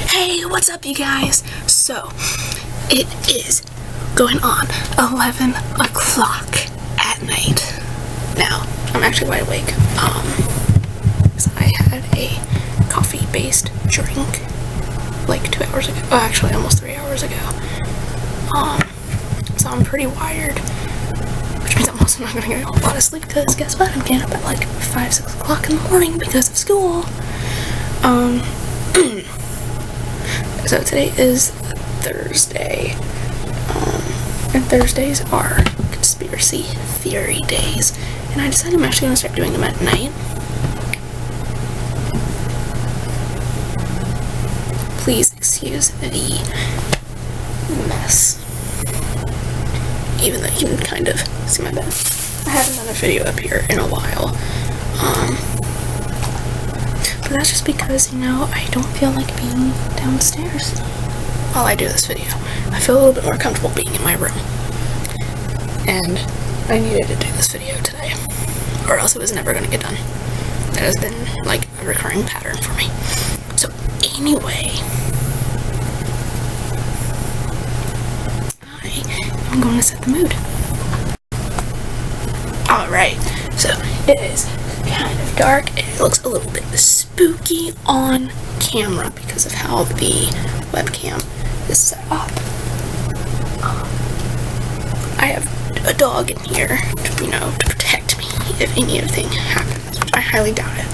Hey, what's up, you guys? So, it is going on 11 o'clock at night. Now, I'm actually wide awake, because I had a coffee-based drink, like 2 hours ago. Oh, actually, almost 3 hours ago. So I'm pretty wired, which means I'm also not gonna get a lot of sleep, because guess what? I'm getting up at like 5, 6 o'clock in the morning because of school. So today is Thursday, and Thursdays are conspiracy theory days, and I decided I'm actually going to start doing them at night. Please excuse the mess, even though you can kind of see my bed. I haven't done a video up here in a while, but that's just because, I don't feel like being downstairs while I do this video. I feel a little bit more comfortable being in my room. And I needed to do this video today, or else it was never going to get done. That has been like a recurring pattern for me. So anyway, I am going to set the mood. Alright, so it is kind of dark. It looks a little bit spooky on camera because of how the webcam is set up. I have a dog in here to protect me if anything happens, which I highly doubt it.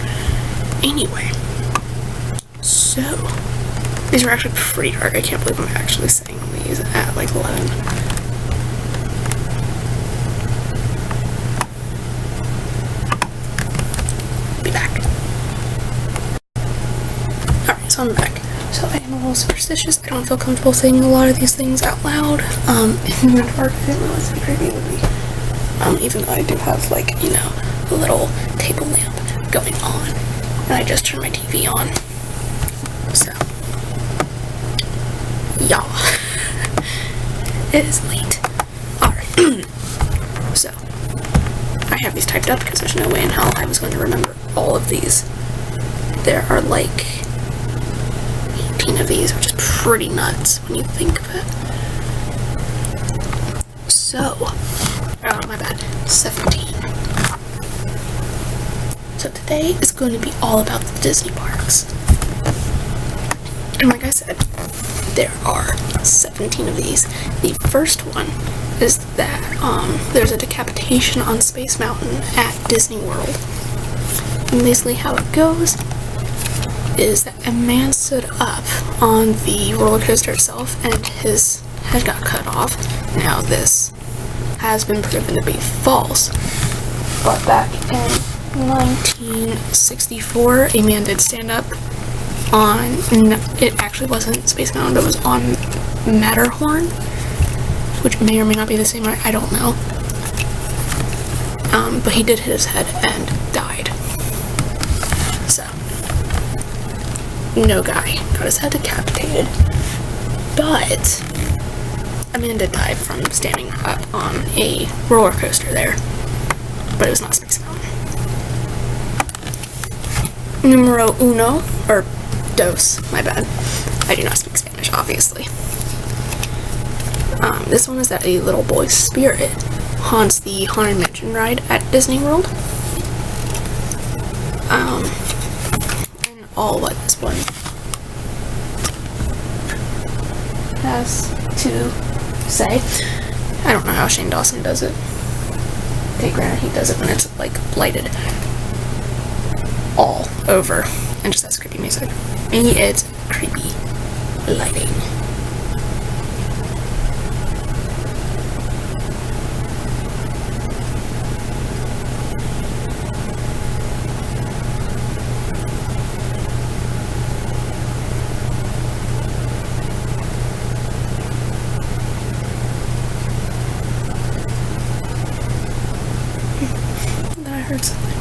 Anyway, so these are actually pretty dark. I can't believe I'm actually saying these at like 11. So I'm back. So I am a little superstitious. I don't feel comfortable saying a lot of these things out loud. In the dark, I didn't realize how creepy it would be. Even though I do have, like, a little table lamp going on. And I just turned my TV on. So, y'all. It is late. Alright. So, I have these typed up because there's no way in hell I was going to remember all of these. There are, like, of these, which is pretty nuts when you think of it. So, oh my bad, 17. So today is going to be all about the Disney parks. And like I said, there are 17 of these. The first one is that there's a decapitation on Space Mountain at Disney World. And basically how it goes is that a man stood up on the roller coaster itself and his head got cut off. Now this has been proven to be false, but back in 1964 a man did stand up on, it actually wasn't Space Mountain, it was on Matterhorn, which may or may not be the same, right? I don't know. But he did hit his head and died. So no guy got his head decapitated, but Amanda died from standing up on a roller coaster there, but it was not Space Mountain. Numero uno, or dos, my bad. I do not speak Spanish, obviously. This one is that a little boy's spirit haunts the Haunted Mansion ride at Disney World. All what this one has to say. I don't know how Shane Dawson does it. Okay, granted, he does it when it's like lighted all over and just has creepy music. Maybe it's creepy lighting. I heard something.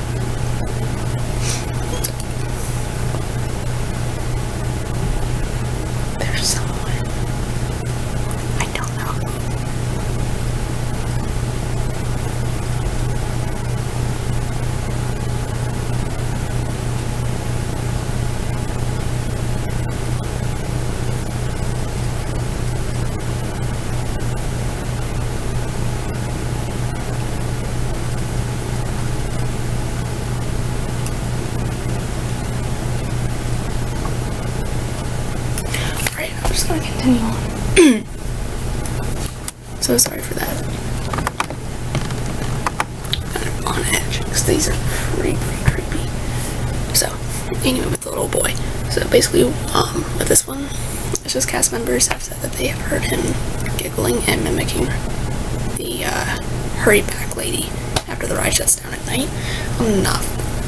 There's someone just gonna continue on. So sorry for that. Kind of on edge, because these are pretty creepy. So, anyway, with the little boy. So basically, with this one, it's just cast members have said that they have heard him giggling and mimicking the hurry back lady after the ride shuts down at night.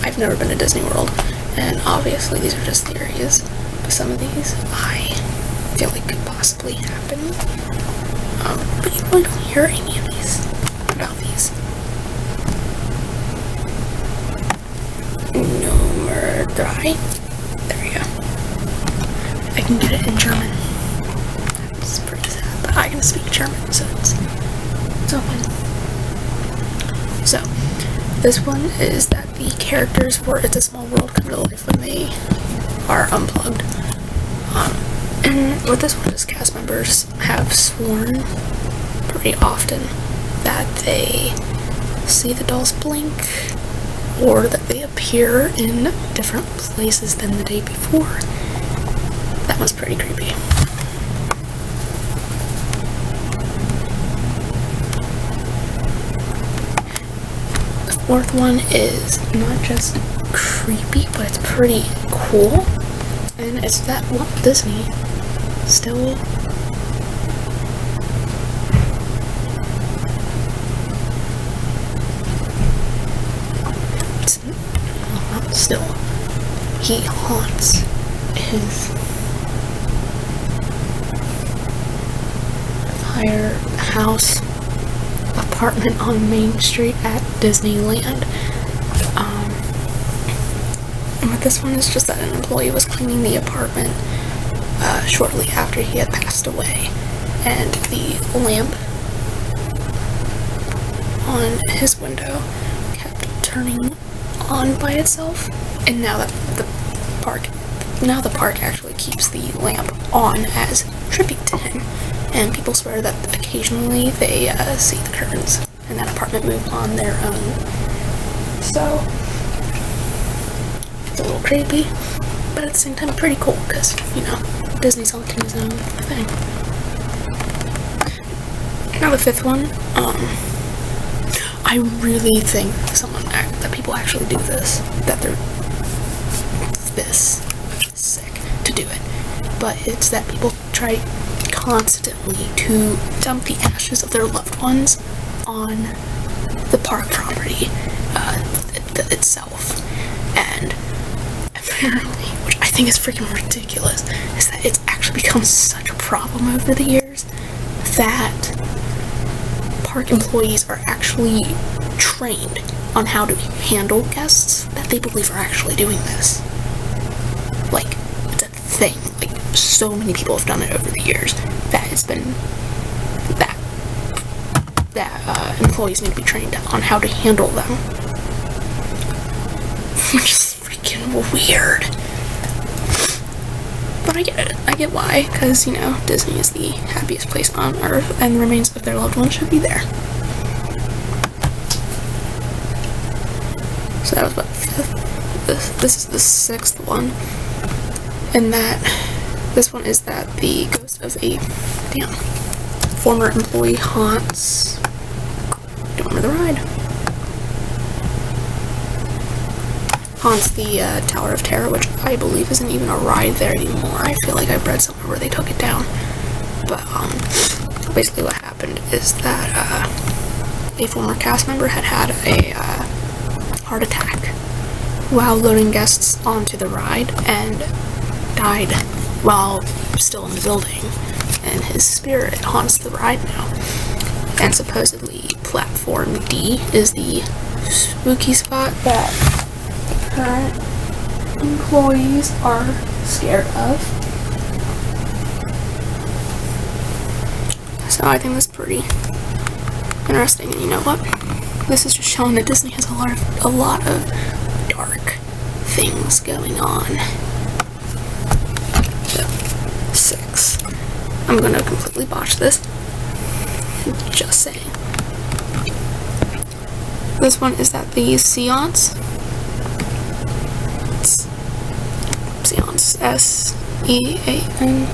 I've never been to Disney World, and obviously these are just theories, but some of these I feel like could possibly happen. But you really don't hear any of these about these. Nummer 3. There we go. I can get it in German. It's pretty sad, but I can speak German, so it's open. So, this one is that the characters for It's a Small World come to life when they are unplugged. And with this one, just cast members have sworn pretty often that they see the dolls blink, or that they appear in different places than the day before. That was pretty creepy. The fourth one is not just creepy, but it's pretty cool. And it's that Walt Disney still he haunts his firehouse apartment on Main Street at Disneyland. And with this one, it's just that an employee was cleaning the apartment shortly after he had passed away, and the lamp on his window kept turning on by itself, and now the park actually keeps the lamp on as tribute to him, and people swear that occasionally they see the curtains in that apartment move on their own. So it's a little creepy, but at the same time pretty cool, because, you know, Disney's haunting his own thing. Now the fifth one, I really think that people actually do this, that they're this sick to do it, but it's that people try constantly to dump the ashes of their loved ones on the park property itself, and apparently, which I think is freaking ridiculous, is that it's actually become such a problem over the years that park employees are actually trained on how to handle guests that they believe are actually doing this. Like, it's a thing. Like, so many people have done it over the years that it's been that employees need to be trained on how to handle them. Which is freaking weird. But I get it. I get why. Because, you know, Disney is the happiest place on earth, and the remains of their loved ones should be there. So that was about fifth. This is the sixth one. And this one is that the ghost of a former employee haunts, don't remember the ride, haunts the Tower of Terror, which I believe isn't even a ride there anymore. I feel like I've read somewhere where they took it down. But basically what happened is that a former cast member had a heart attack while loading guests onto the ride and died while still in the building, and his spirit haunts the ride now. And supposedly platform D is the spooky spot that current employees are scared of. So I think that's pretty interesting. And you know what? This is just showing that Disney has a lot of dark things going on. So, 6. I'm gonna completely botch this. Just saying. This one is that the seance, S-E-A-N,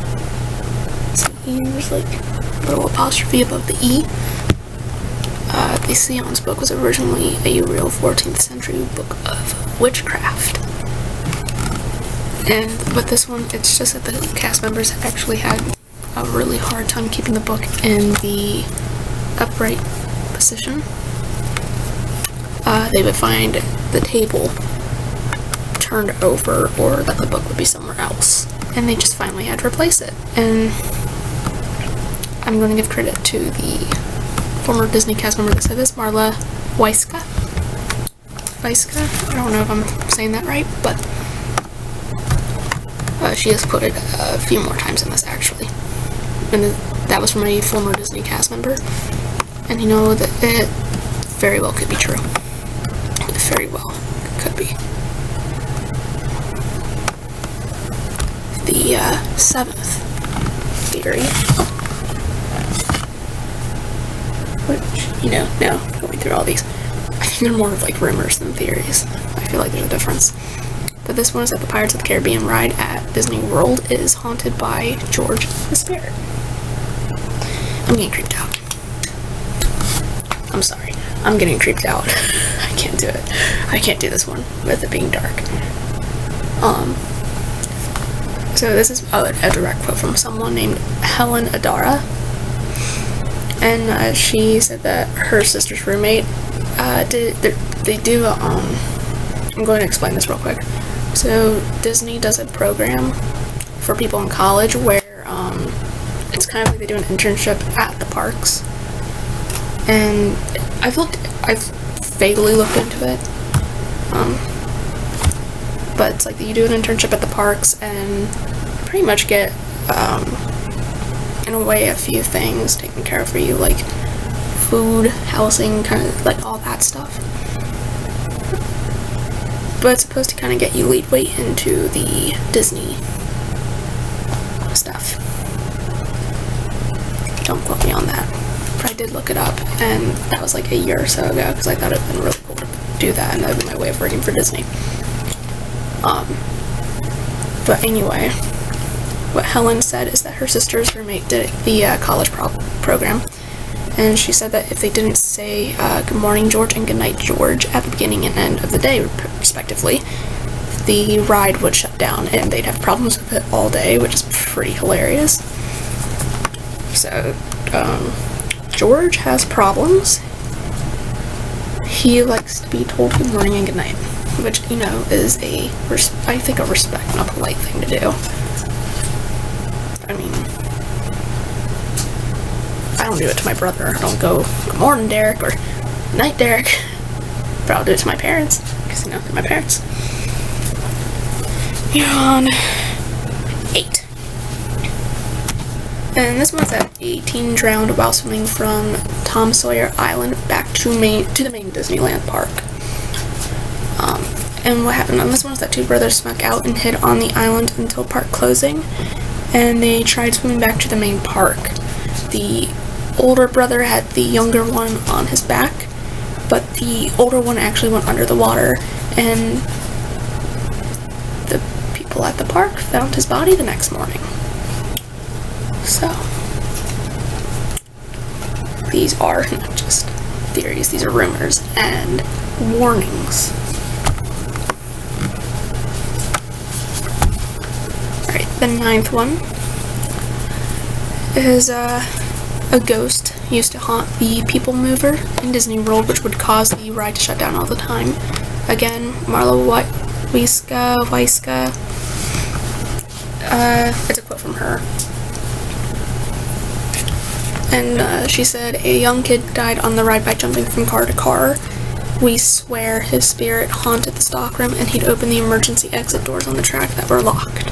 There's like a little apostrophe above the E. The seance book was originally a real 14th century book of witchcraft. And with this one, it's just that the cast members actually had a really hard time keeping the book in the upright position. They would find the table turned over, or that the book would be somewhere else, and they just finally had to replace it. And I'm going to give credit to the former Disney cast member that said this, Marla Weiska. I don't know if I'm saying that right, but she is quoted a few more times in this, actually. And that was from a former Disney cast member. And you know that it very well could be true. It very well could be. The seventh theory, which, now going through all these, I think they're more of like rumors than theories. I feel like there's a difference. But this one is that the Pirates of the Caribbean ride at Disney World is haunted by George the Spirit. I'm getting creeped out. I'm sorry. I'm getting creeped out. I can't do it. I can't do this one with it being dark. So this is a direct quote from someone named Helen Adara. And she said that her sister's roommate I'm going to explain this real quick. So Disney does a program for people in college where it's kind of like they do an internship at the parks. And I've vaguely looked into it. But it's like you do an internship at the parks and pretty much get, in a way, a few things taken care of for you, like food, housing, kind of like all that stuff. But it's supposed to kind of get you leeway into the Disney stuff. Don't quote me on that. But I did look it up, and that was like a year or so ago, because I thought it would have been really cool to do that, and that would be my way of working for Disney. But anyway, what Helen said is that her sister's roommate did the college program, and she said that if they didn't say good morning George and good night George at the beginning and end of the day, respectively, the ride would shut down and they'd have problems with it all day, which is pretty hilarious. So, George has problems. He likes to be told good morning and good night, which, is I think a respect and a polite thing to do. I mean, I don't do it to my brother. I don't go, good morning, Derek, or night, Derek. But I'll do it to my parents, because, they're my parents. You're on 8. And this one's that a teen drowned while swimming from Tom Sawyer Island back to the main Disneyland park. And what happened on this one is that two brothers snuck out and hid on the island until park closing, and they tried swimming back to the main park. The older brother had the younger one on his back, but the older one actually went under the water, and the people at the park found his body the next morning. So, these are not just theories, these are rumors and warnings. Alright, the 9th one is a ghost used to haunt the People Mover in Disney World, which would cause the ride to shut down all the time. Again, Marla Weiska. It's a quote from her. And she said, a young kid died on the ride by jumping from car to car. We swear his spirit haunted the stockroom, and he'd open the emergency exit doors on the track that were locked.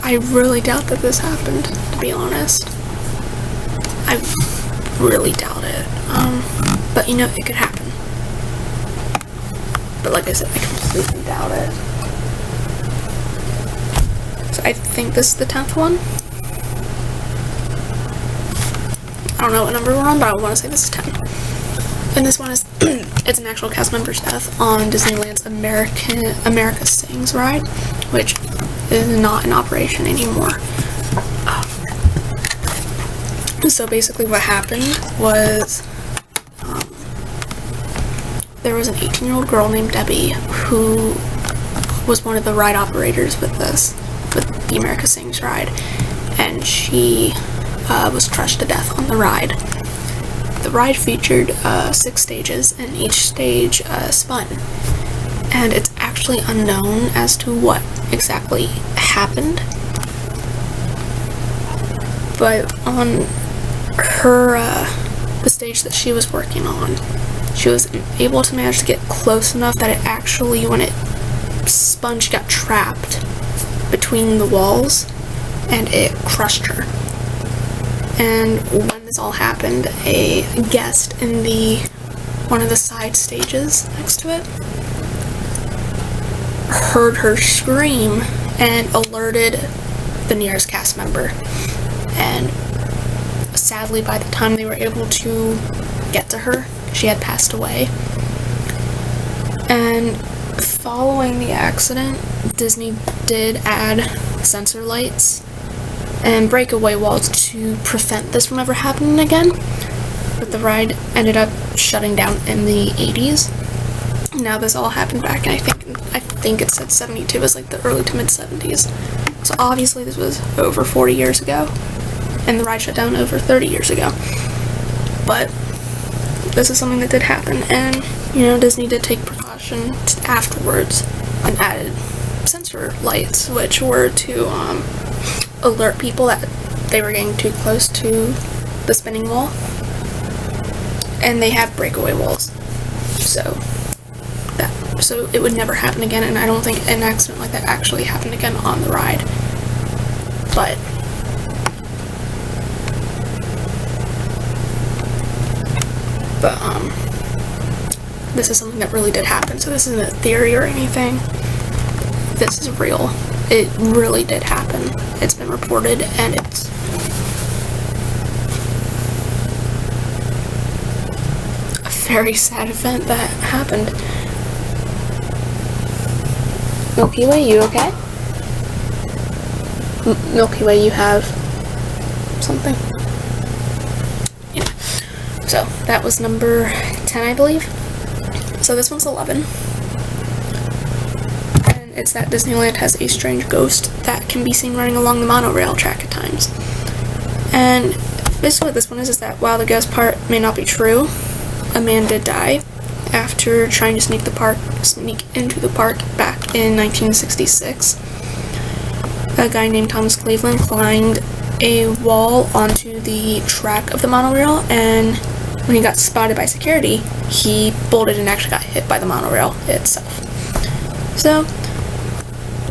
I really doubt that this happened, to be honest. I really doubt it. But it could happen. But like I said, I completely doubt it. So I think this is the 10th one. I don't know what number we're on, but I want to say this is 10. And this one is, it's an actual cast member's death on Disneyland's America Sings ride. which is not in operation anymore. So basically what happened was there was an 18-year-old girl named Debbie who was one of the ride operators with the America Sings ride, and she was crushed to death on the ride. The ride featured 6 stages, and each stage spun, and it's actually unknown as to what exactly happened, but on the stage that she was working on, she was able to manage to get close enough that it actually, when it spun, she got trapped between the walls and it crushed her. And when this all happened, a guest in one of the side stages next to it heard her scream and alerted the nearest cast member. And sadly, by the time they were able to get to her, she had passed away. And following the accident, Disney did add sensor lights and breakaway walls to prevent this from ever happening again. But the ride ended up shutting down in the 80s. Now this all happened back in, I think it said 72, it was like the early to mid 70s. So obviously this was over 40 years ago, and the ride shut down over 30 years ago. But this is something that did happen, and Disney did take precautions afterwards and added sensor lights, which were to alert people that they were getting too close to the spinning wall, and they have breakaway walls, so it would never happen again. And I don't think an accident like that actually happened again on the ride. But this is something that really did happen, so this isn't a theory or anything. This is real. It really did happen. It's been reported, and it's a very sad event that happened. Milky Way, you okay? Milky Way, you have something? Yeah. So, that was number 10, I believe. So this one's 11. And it's that Disneyland has a strange ghost that can be seen running along the monorail track at times. And basically what this one is that while the ghost part may not be true, a man did die after trying to sneak into the park back in 1966. A guy named Thomas Cleveland climbed a wall onto the track of the monorail, and when he got spotted by security, he bolted and actually got hit by the monorail itself. So,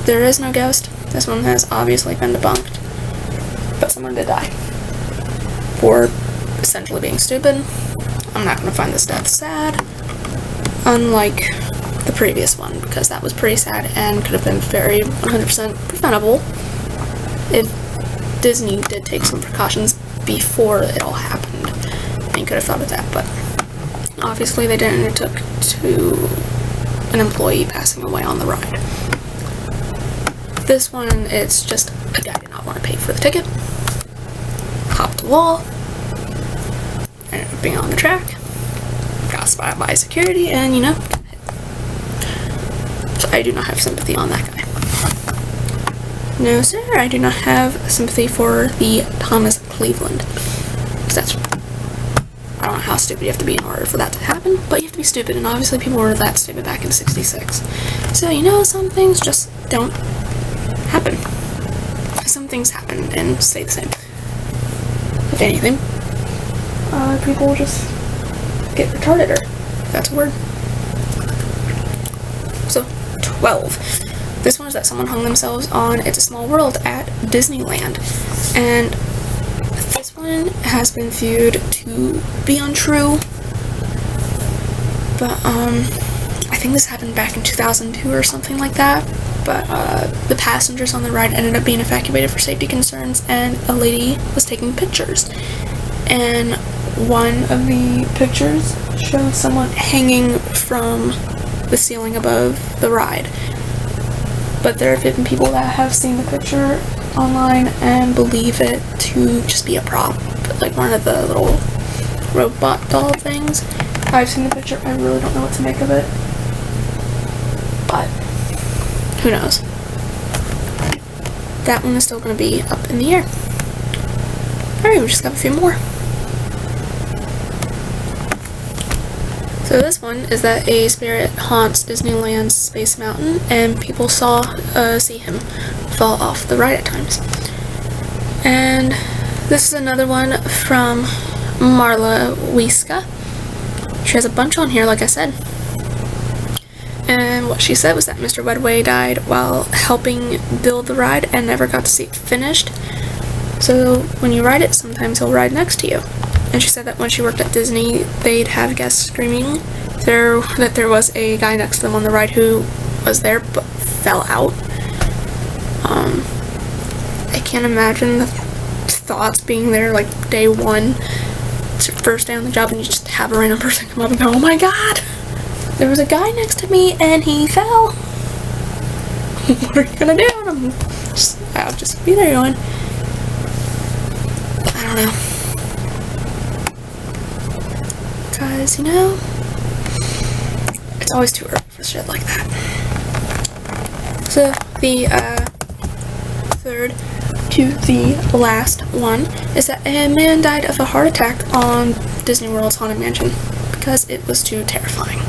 there is no ghost. This one has obviously been debunked, but someone did die for essentially being stupid. I'm not going to find this death sad, unlike the previous one, because that was pretty sad and could have been very 100% preventable if Disney did take some precautions before it all happened. And you could have thought of that, but obviously they didn't, and it took to an employee passing away on the ride. This one, it's just a guy did not want to pay for the ticket, hopped the wall, ended up being on the track, got spotted by security, and so I do not have sympathy on that guy. No sir, I do not have sympathy for the Thomas Cleveland, because I don't know how stupid you have to be in order for that to happen, but you have to be stupid, and obviously people were that stupid back in 66. So some things just don't happen. Some things happen and stay the same. If anything, people just get retarded, or if that's a word. So, 12. This one is that someone hung themselves on It's a Small World at Disneyland. And this one has been viewed to be untrue. But, I think this happened back in 2002 or something like that. But, the passengers on the ride ended up being evacuated for safety concerns, and a lady was taking pictures. And one of the pictures showed someone hanging from the ceiling above the ride. but there have been people that have seen the picture online and believe it to just be a prop, like one of the little robot doll things. I've seen the picture. I really don't know what to make of it, but who knows. That one is still going to be up in the air. Alright, we just got a few more. So this one is that a spirit haunts Disneyland's Space Mountain, and people see him fall off the ride at times. And this is another one from Nagel-Wiegand. She has a bunch on here, like I said. And what she said was that Mr. Wedway died while helping build the ride and never got to see it finished. So when you ride it, sometimes he'll ride next to you. And she said that when she worked at Disney, they'd have guests screaming that there was a guy next to them on the ride who was there but fell out. I can't imagine the thoughts being there like day one, it's your first day on the job, and you just have a random person come up and go, "Oh my god, there was a guy next to me and he fell. What are you gonna do?" And I'll just be there going, I don't know. Because, it's always too early for shit like that. So, the third to the last one is that a man died of a heart attack on Disney World's Haunted Mansion because it was too terrifying.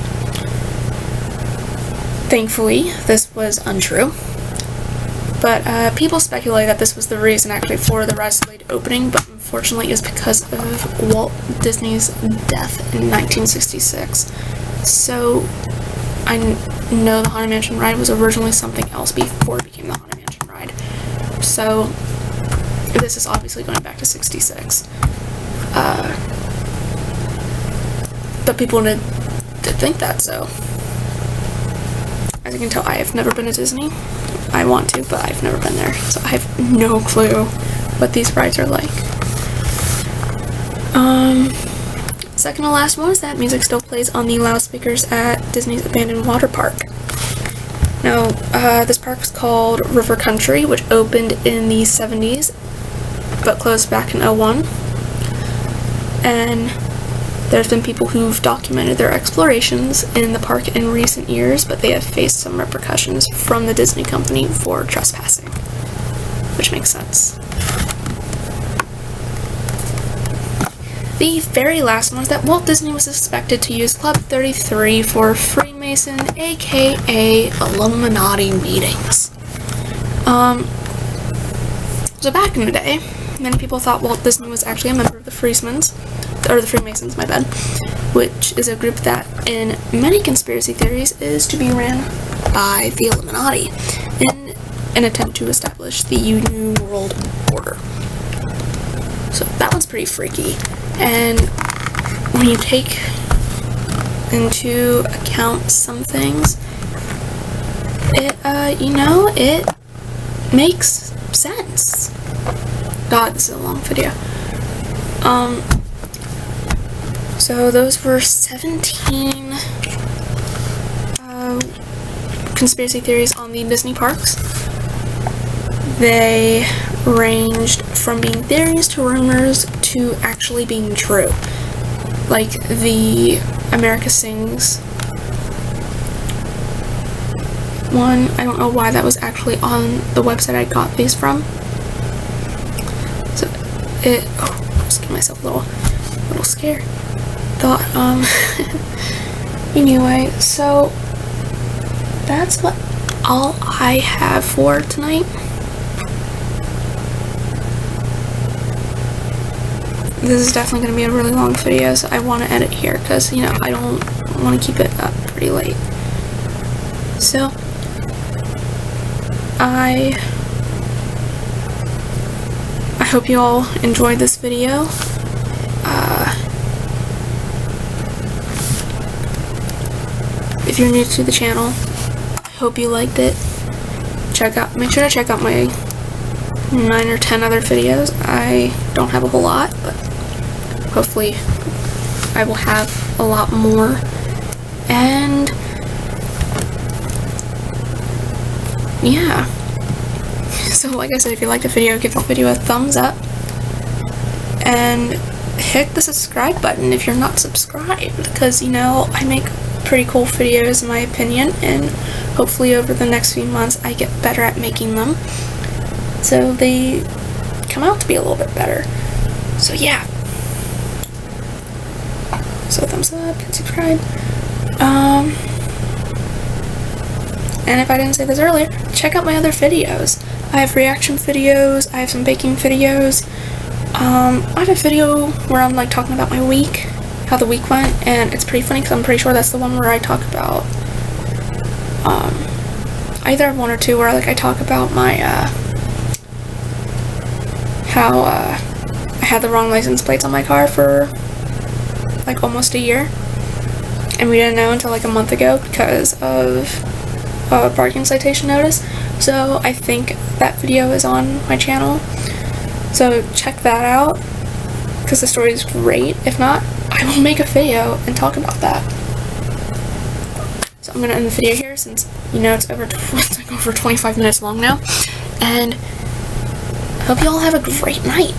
Thankfully, this was untrue. But people speculate that this was the reason actually for the ride's delayed opening, but unfortunately it was because of Walt Disney's death in 1966. So I know the Haunted Mansion ride was originally something else before it became the Haunted Mansion ride. So this is obviously going back to 66. But people did think that, so. As you can tell, I have never been to Disney. I want to, but I've never been there, so I have no clue what these rides are like. Second to last one is that music still plays on the loudspeakers at Disney's abandoned water park. Now, this park is called River Country, which opened in the 70s, but closed back in 2001. And there's been people who've documented their explorations in the park in recent years, but they have faced some repercussions from the Disney company for trespassing, which makes sense. The very last one is that Walt Disney was suspected to use Club 33 for Freemason, aka Illuminati meetings. So back in the day, many people thought Walt Disney was actually a member of the Freemasons, my bad, which is a group that, in many conspiracy theories, is to be ran by the Illuminati in an attempt to establish the New World Order. So that one's pretty freaky, and when you take into account some things, it makes sense. God, this is a long video. So those were 17 conspiracy theories on the Disney parks. They ranged from being theories to rumors to actually being true. Like the America Sings one, I don't know why that was actually on the website I got these from. So just give myself a little scare. Thought, anyway, so that's all I have for tonight. This is definitely going to be a really long video, so I want to edit here because, I don't want to keep it up pretty late. So, I hope you all enjoyed this video. If you're new to the channel, I hope you liked it. Make sure to check out my 9 or 10 other videos. I don't have a whole lot, but hopefully I will have a lot more. And yeah. So like I said, if you liked the video, give the video a thumbs up. And hit the subscribe button if you're not subscribed, because, you know, I make pretty cool videos in my opinion, and hopefully over the next few months I get better at making them, so they come out to be a little bit better. So yeah. So thumbs up, hit subscribe. And if I didn't say this earlier, check out my other videos. I have reaction videos, I have some baking videos. I have a video where I'm like talking about my week, how the week went, and it's pretty funny because I'm pretty sure that's the one where I talk about, I either have one or two where like I talk about my, how, I had the wrong license plates on my car for like almost a year, and we didn't know until like a month ago because of a parking citation notice. So I think that video is on my channel, so check that out because the story is great. If not, I will make a video and talk about that. So I'm gonna end the video here since, you know, it's like over 25 minutes long now, and I hope you all have a great night.